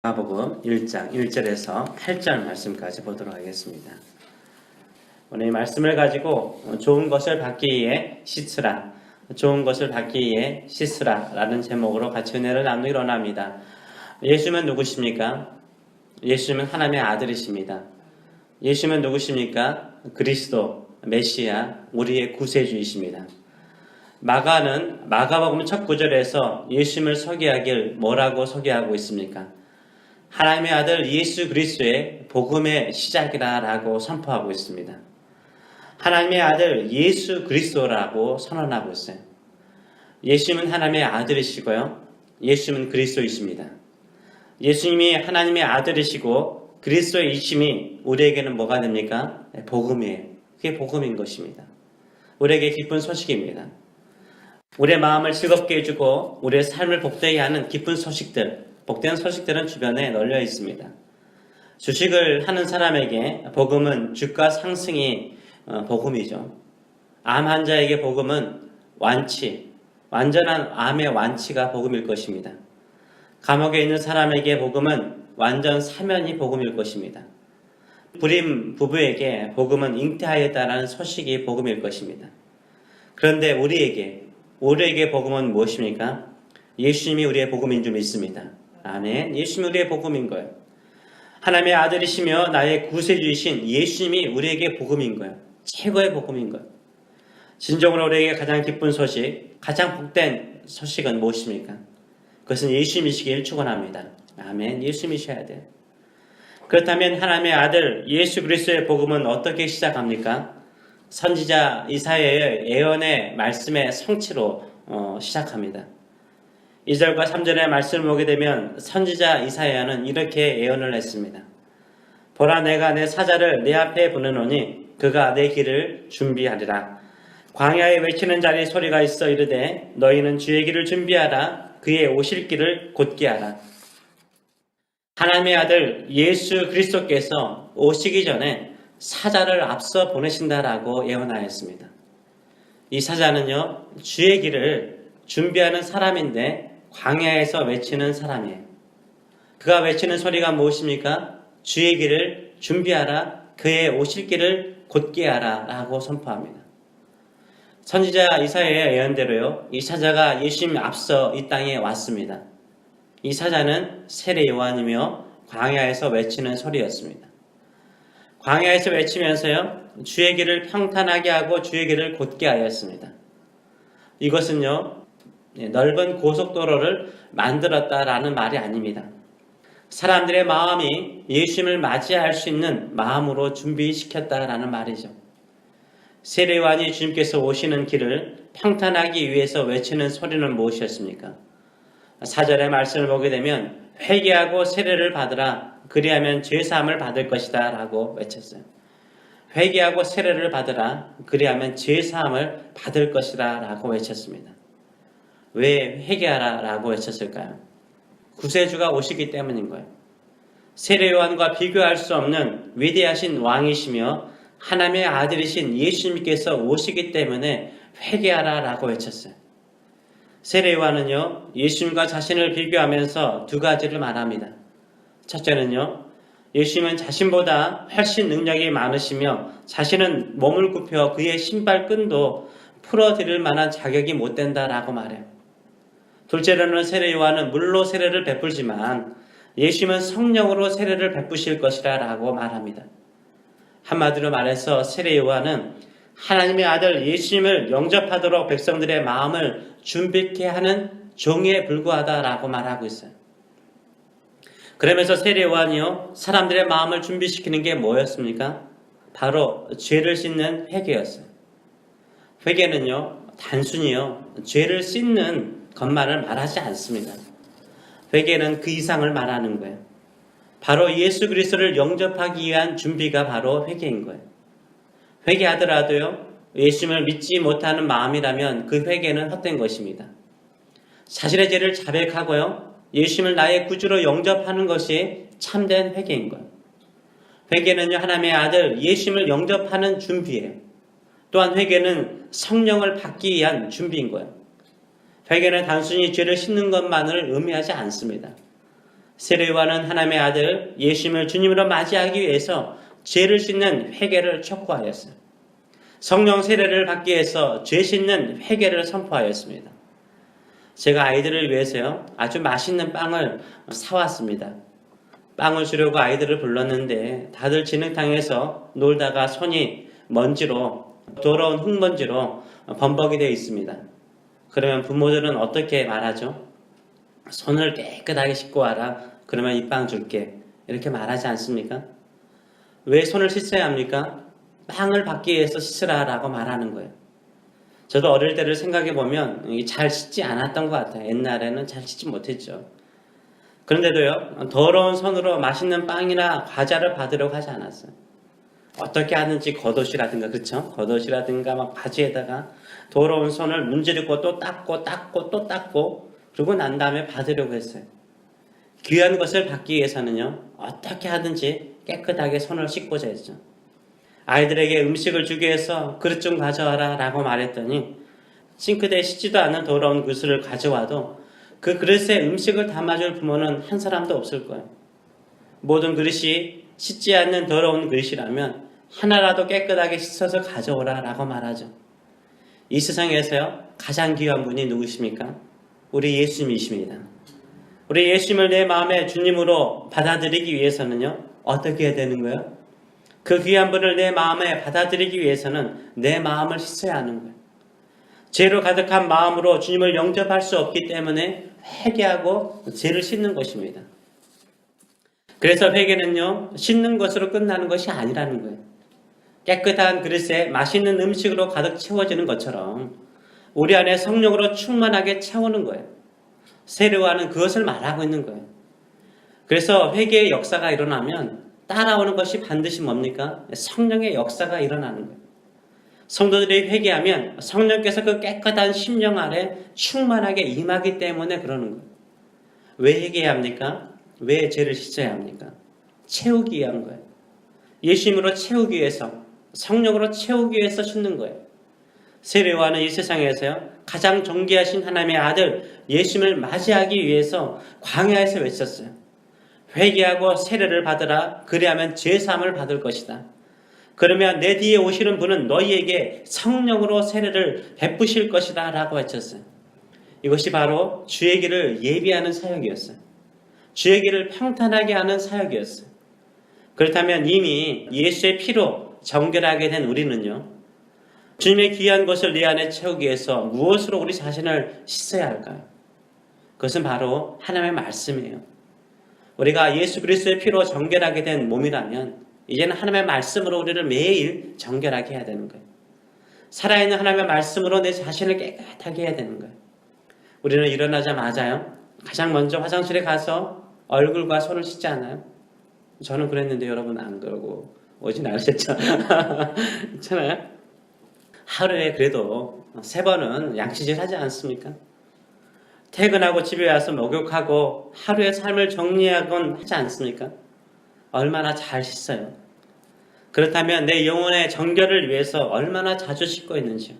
마가복음 1장 1절에서 8절 말씀까지 보도록 하겠습니다. 오늘 이 말씀을 가지고 좋은 것을 받기 위해 씻으라, 좋은 것을 받기 위해 씻으라 라는 제목으로 같이 은혜를 나누기로 합니다. 예수님은 누구십니까? 예수님은 하나님의 아들이십니다. 예수님은 누구십니까? 그리스도, 메시아, 우리의 구세주이십니다. 마가는 마가복음 첫 구절에서 예수님을 소개하길 뭐라고 소개하고 있습니까? 하나님의 아들 예수 그리스도의 복음의 시작이라고 선포하고 있습니다. 하나님의 아들 예수 그리스도라고 선언하고 있어요. 예수님은 하나님의 아들이시고요. 예수님은 그리스도이십니다. 예수님이 하나님의 아들이시고 그리스도의 이심이 우리에게는 뭐가 됩니까? 복음이에요. 그게 복음인 것입니다. 우리에게 기쁜 소식입니다. 우리의 마음을 즐겁게 해주고 우리의 삶을 복되게 하는 기쁜 소식들, 복된 소식들은 주변에 널려 있습니다. 주식을 하는 사람에게 복음은 주가 상승이 복음이죠. 암 환자에게 복음은 완치, 완전한 암의 완치가 복음일 것입니다. 감옥에 있는 사람에게 복음은 완전 사면이 복음일 것입니다. 불임 부부에게 복음은 잉태하였다라는 소식이 복음일 것입니다. 그런데 우리에게 복음은 무엇입니까? 예수님이 우리의 복음인 줄 믿습니다. 아멘. 예수님이 우리의 복음인 거예요. 하나님의 아들이시며 나의 구세주이신 예수님이 우리에게 복음인 거예요. 최고의 복음인 거예요. 진정으로 우리에게 가장 기쁜 소식, 가장 복된 소식은 무엇입니까? 그것은 예수님이시길 축원합니다. 아멘. 예수님이셔야 돼요. 그렇다면 하나님의 아들 예수 그리스도의 복음은 어떻게 시작합니까? 선지자 이사야의 예언의 말씀의 성취로 시작합니다. 2절과 3절의 말씀을 보게 되면 선지자 이사야는 이렇게 예언을 했습니다. 보라, 내가 내 사자를 내 앞에 보내노니 그가 내 길을 준비하리라. 광야에 외치는 자리 소리가 있어 이르되 너희는 주의 길을 준비하라. 그의 오실 길을 곧게 하라. 하나님의 아들 예수 그리스도께서 오시기 전에 사자를 앞서 보내신다라고 예언하였습니다. 이 사자는요, 주의 길을 준비하는 사람인데 광야에서 외치는 사람이에요. 그가 외치는 소리가 무엇입니까? 주의 길을 준비하라, 그의 오실 길을 곧게 하라 라고 선포합니다. 선지자 이사야의 예언대로요, 이 사자가 예수님 앞서 이 땅에 왔습니다. 이 사자는 세례 요한이며 광야에서 외치는 소리였습니다. 광야에서 외치면서요, 주의 길을 평탄하게 하고 주의 길을 곧게 하였습니다. 이것은요, 넓은 고속도로를 만들었다라는 말이 아닙니다. 사람들의 마음이 예수님을 맞이할 수 있는 마음으로 준비시켰다라는 말이죠. 세례 요한이 주님께서 오시는 길을 평탄하기 위해서 외치는 소리는 무엇이었습니까? 4절의 말씀을 보게 되면 회개하고 세례를 받으라, 그리하면 죄사함을 받을 것이다 라고 외쳤어요. 회개하고 세례를 받으라, 그리하면 죄사함을 받을 것이다 라고 외쳤습니다. 왜 회개하라 라고 외쳤을까요? 구세주가 오시기 때문인 거예요. 세례 요한과 비교할 수 없는 위대하신 왕이시며 하나님의 아들이신 예수님께서 오시기 때문에 회개하라 라고 외쳤어요. 세례 요한은요, 예수님과 자신을 비교하면서 두 가지를 말합니다. 첫째는요, 예수님은 자신보다 훨씬 능력이 많으시며 자신은 몸을 굽혀 그의 신발끈도 풀어드릴 만한 자격이 못 된다라고 말해요. 둘째로는 세례 요한은 물로 세례를 베풀지만 예수님은 성령으로 세례를 베푸실 것이라 라고 말합니다. 한마디로 말해서 세례 요한은 하나님의 아들 예수님을 영접하도록 백성들의 마음을 준비케 하는 종에 불과하다라고 말하고 있어요. 그러면서 세례 요한이요, 사람들의 마음을 준비시키는 게 뭐였습니까? 바로 죄를 씻는 회개였어요. 회개는요, 단순히요, 죄를 씻는 것만을 말하지 않습니다. 회개는 그 이상을 말하는 거예요. 바로 예수 그리스도를 영접하기 위한 준비가 바로 회개인 거예요. 회개하더라도요, 예수님을 믿지 못하는 마음이라면 그 회개는 헛된 것입니다. 자신의 죄를 자백하고요, 예수님을 나의 구주로 영접하는 것이 참된 회개인 거예요. 회개는요, 하나님의 아들 예수님을 영접하는 준비예요. 또한 회개는 성령을 받기 위한 준비인 거예요. 회개는 단순히 죄를 씻는 것만을 의미하지 않습니다. 세례요한은 하나님의 아들 예수님을 주님으로 맞이하기 위해서 죄를 씻는 회개를 촉구하였어요. 성령 세례를 받기 위해서 죄 씻는 회개를 선포하였습니다. 제가 아이들을 위해서요, 아주 맛있는 빵을 사왔습니다. 빵을 주려고 아이들을 불렀는데 다들 진흙탕에서 놀다가 손이 먼지로, 더러운 흙먼지로 범벅이 되어 있습니다. 그러면 부모들은 어떻게 말하죠? 손을 깨끗하게 씻고 와라. 그러면 이 빵 줄게. 이렇게 말하지 않습니까? 왜 손을 씻어야 합니까? 빵을 받기 위해서 씻으라라고 말하는 거예요. 저도 어릴 때를 생각해 보면 잘 씻지 않았던 것 같아요. 옛날에는 잘 씻지 못했죠. 그런데도요, 더러운 손으로 맛있는 빵이나 과자를 받으려고 하지 않았어요. 어떻게 하든지 겉옷이라든가, 그렇죠? 겉옷이라든가 막 바지에다가 더러운 손을 문지르고 또 닦고 또 닦고 그러고 난 다음에 받으려고 했어요. 귀한 것을 받기 위해서는요, 어떻게 하든지 깨끗하게 손을 씻고자 했죠. 아이들에게 음식을 주기 위해서 그릇 좀 가져와라 라고 말했더니 싱크대에 씻지도 않은 더러운 그릇을 가져와도 그 그릇에 음식을 담아줄 부모는 한 사람도 없을 거예요. 모든 그릇이 씻지 않는 더러운 그릇이라면 하나라도 깨끗하게 씻어서 가져오라 라고 말하죠. 이 세상에서요, 가장 귀한 분이 누구십니까? 우리 예수님이십니다. 우리 예수님을 내 마음의 주님으로 받아들이기 위해서는요, 어떻게 해야 되는 거예요? 그 귀한 분을 내 마음에 받아들이기 위해서는 내 마음을 씻어야 하는 거예요. 죄로 가득한 마음으로 주님을 영접할 수 없기 때문에 회개하고 죄를 씻는 것입니다. 그래서 회개는요, 씻는 것으로 끝나는 것이 아니라는 거예요. 깨끗한 그릇에 맛있는 음식으로 가득 채워지는 것처럼 우리 안에 성령으로 충만하게 채우는 거예요. 세례요한은 그것을 말하고 있는 거예요. 그래서 회개의 역사가 일어나면 따라오는 것이 반드시 뭡니까? 성령의 역사가 일어나는 거예요. 성도들이 회개하면 성령께서 그 깨끗한 심령 아래 충만하게 임하기 때문에 그러는 거예요. 왜 회개해야 합니까? 왜 죄를 씻어야 합니까? 채우기 위한 거예요. 예수님으로 채우기 위해서, 성령으로 채우기 위해서 씻는 거예요. 세례요한은 이 세상에서요, 가장 존귀하신 하나님의 아들 예수님을 맞이하기 위해서 광야에서 외쳤어요. 회개하고 세례를 받으라. 그리하면 죄사함을 받을 것이다. 그러면 내 뒤에 오시는 분은 너희에게 성령으로 세례를 베푸실 것이다 라고 외쳤어요. 이것이 바로 주의 길을 예비하는 사역이었어요. 주의 길을 평탄하게 하는 사역이었어요. 그렇다면 이미 예수의 피로 정결하게 된 우리는요, 주님의 귀한 것을 내 안에 채우기 위해서 무엇으로 우리 자신을 씻어야 할까요? 그것은 바로 하나님의 말씀이에요. 우리가 예수 그리스도의 피로 정결하게 된 몸이라면 이제는 하나님의 말씀으로 우리를 매일 정결하게 해야 되는 거예요. 살아있는 하나님의 말씀으로 내 자신을 깨끗하게 해야 되는 거예요. 우리는 일어나자마자요, 가장 먼저 화장실에 가서 얼굴과 손을 씻지 않아요? 저는 그랬는데 여러분 안 그러고 오진 않으셨죠? 있잖아요. 하루에 그래도 3번은 양치질 하지 않습니까? 퇴근하고 집에 와서 목욕하고 하루의 삶을 정리하곤 하지 않습니까? 얼마나 잘 씻어요. 그렇다면 내 영혼의 정결을 위해서 얼마나 자주 씻고 있는지요.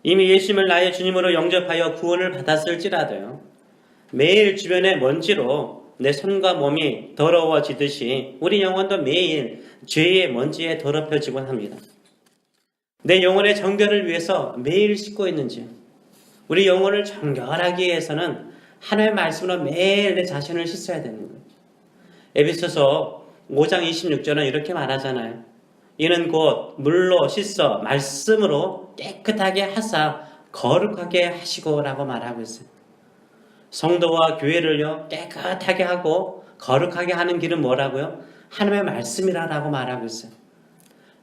이미 예수님을 나의 주님으로 영접하여 구원을 받았을지라도요, 매일 주변의 먼지로 내 손과 몸이 더러워지듯이 우리 영혼도 매일 죄의 먼지에 더럽혀지곤 합니다. 내 영혼의 정결을 위해서 매일 씻고 있는지요. 우리 영혼을 정결하기 위해서는 하나님의 말씀으로 매일 내 자신을 씻어야 되는 거예요. 에베소서 5장 26절은 이렇게 말하잖아요. 이는 곧 물로 씻어 말씀으로 깨끗하게 하사 거룩하게 하시고 라고 말하고 있어요. 성도와 교회를요, 깨끗하게 하고 거룩하게 하는 길은 뭐라고요? 하나님의 말씀이라고 말하고 있어요.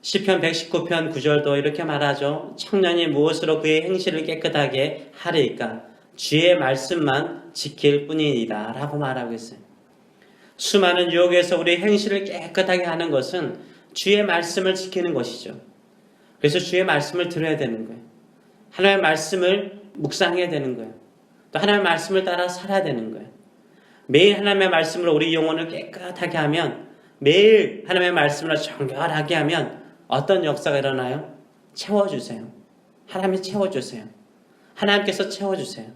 시편 119편 9절도 이렇게 말하죠. 청년이 무엇으로 그의 행실을 깨끗하게 하리이까? 주의 말씀만 지킬 뿐이니라 라고 말하고 있어요. 수많은 유혹에서 우리 행실을 깨끗하게 하는 것은 주의 말씀을 지키는 것이죠. 그래서 주의 말씀을 들어야 되는 거예요. 하나님의 말씀을 묵상해야 되는 거예요. 또 하나님의 말씀을 따라 살아야 되는 거예요. 매일 하나님의 말씀으로 우리 영혼을 깨끗하게 하면, 매일 하나님의 말씀으로 정결하게 하면 어떤 역사가 일어나요? 채워주세요. 하나님이 채워주세요. 하나님께서 채워주세요.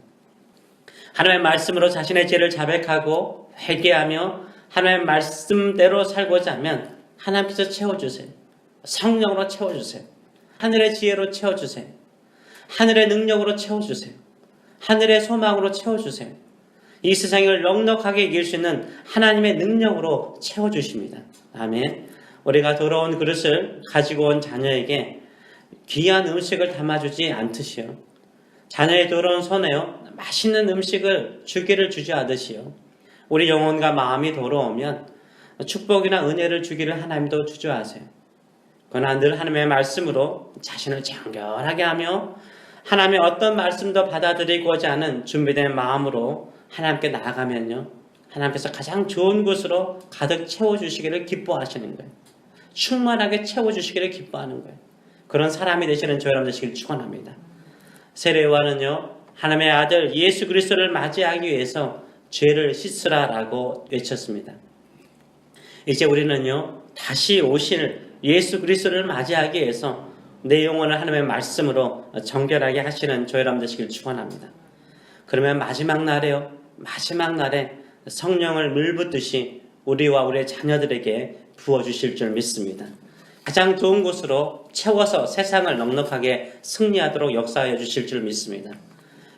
하나님의 말씀으로 자신의 죄를 자백하고 회개하며 하나님의 말씀대로 살고자 하면 하나님께서 채워주세요. 성령으로 채워주세요. 하늘의 지혜로 채워주세요. 하늘의 능력으로 채워주세요. 하늘의 소망으로 채워주세요. 이 세상을 넉넉하게 이길 수 있는 하나님의 능력으로 채워주십니다. 아멘. 우리가 더러운 그릇을 가지고 온 자녀에게 귀한 음식을 담아주지 않듯이요. 자녀의 더러운 손에요. 맛있는 음식을 주기를 주지 않듯이요. 우리 영혼과 마음이 더러우면 축복이나 은혜를 주기를 하나님도 주저하세요. 그러나 늘 하나님의 말씀으로 자신을 정결하게 하며 하나님의 어떤 말씀도 받아들이고자 하는 준비된 마음으로 하나님께 나아가면요. 하나님께서 가장 좋은 곳으로 가득 채워주시기를 기뻐하시는 거예요. 충만하게 채워주시기를 기뻐하는 거예요. 그런 사람이 되시는 저 여러분 되시길 축원합니다. 세례요한은요. 하나님의 아들 예수 그리스도를 맞이하기 위해서 죄를 씻으라라고 외쳤습니다. 이제 우리는요. 다시 오실 예수 그리스도를 맞이하기 위해서 내 영혼을 하나님의 말씀으로 정결하게 하시는 저 여러분 되시길 축원합니다. 그러면 마지막 날에 성령을 물붓듯이 우리와 우리의 자녀들에게 부어주실 줄 믿습니다. 가장 좋은 곳으로 채워서 세상을 넉넉하게 승리하도록 역사하여 주실 줄 믿습니다.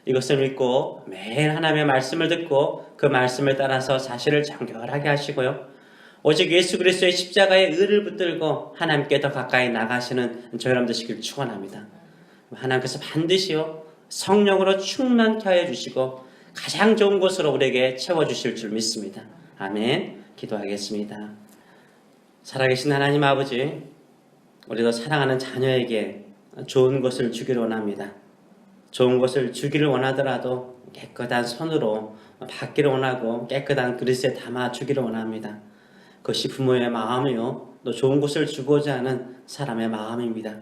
이것을 믿고 매일 하나님의 말씀을 듣고 그 말씀을 따라서 자신을 정결하게 하시고요. 오직 예수 그리스도의 십자가의 의를 붙들고 하나님께 더 가까이 나가시는 저 여러분 되시길 축원합니다. 하나님께서 반드시요 성령으로 충만케 하여 주시고 가장 좋은 곳으로 우리에게 채워주실 줄 믿습니다. 아멘. 기도하겠습니다. 살아계신 하나님 아버지, 우리도 사랑하는 자녀에게 좋은 것을 주기를 원합니다. 좋은 것을 주기를 원하더라도 깨끗한 손으로 받기를 원하고 깨끗한 그릇에 담아 주기를 원합니다. 그것이 부모의 마음이요 또 좋은 것을 주고자 하는 사람의 마음입니다.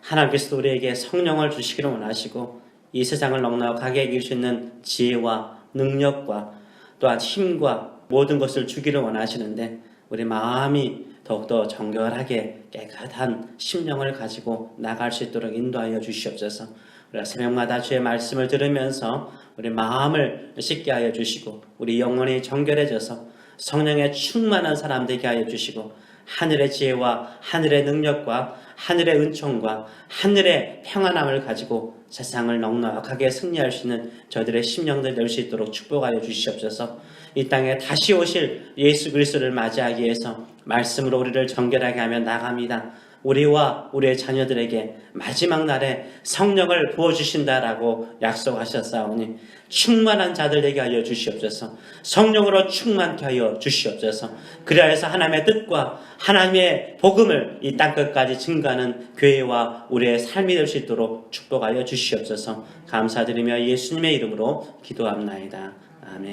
하나님께서 우리에게 성령을 주시기를 원하시고 이 세상을 넉넉하게 이길 수 있는 지혜와 능력과 또한 힘과 모든 것을 주기를 원하시는데 우리 마음이 더욱더 정결하게 깨끗한 심령을 가지고 나갈 수 있도록 인도하여 주시옵소서. 우리가 새벽마다 주의 말씀을 들으면서 우리 마음을 씻게 하여 주시고 우리 영혼이 정결해져서 성령의 충만한 사람 되게 하여 주시고 하늘의 지혜와 하늘의 능력과 하늘의 은총과 하늘의 평안함을 가지고 세상을 넉넉하게 승리할 수 있는 저희들의 심령들 될 수 있도록 축복하여 주시옵소서. 이 땅에 다시 오실 예수 그리스도를 맞이하기 위해서 말씀으로 우리를 정결하게 하며 나갑니다. 우리와 우리의 자녀들에게 마지막 날에 성령을 부어주신다라고 약속하셨사오니 충만한 자들 되게 하여 주시옵소서. 성령으로 충만케 하여 주시옵소서. 그리하여서 하나님의 뜻과 하나님의 복음을 이 땅끝까지 증가하는 교회와 우리의 삶이 될 수 있도록 축복하여 주시옵소서. 감사드리며 예수님의 이름으로 기도합나이다. 아멘.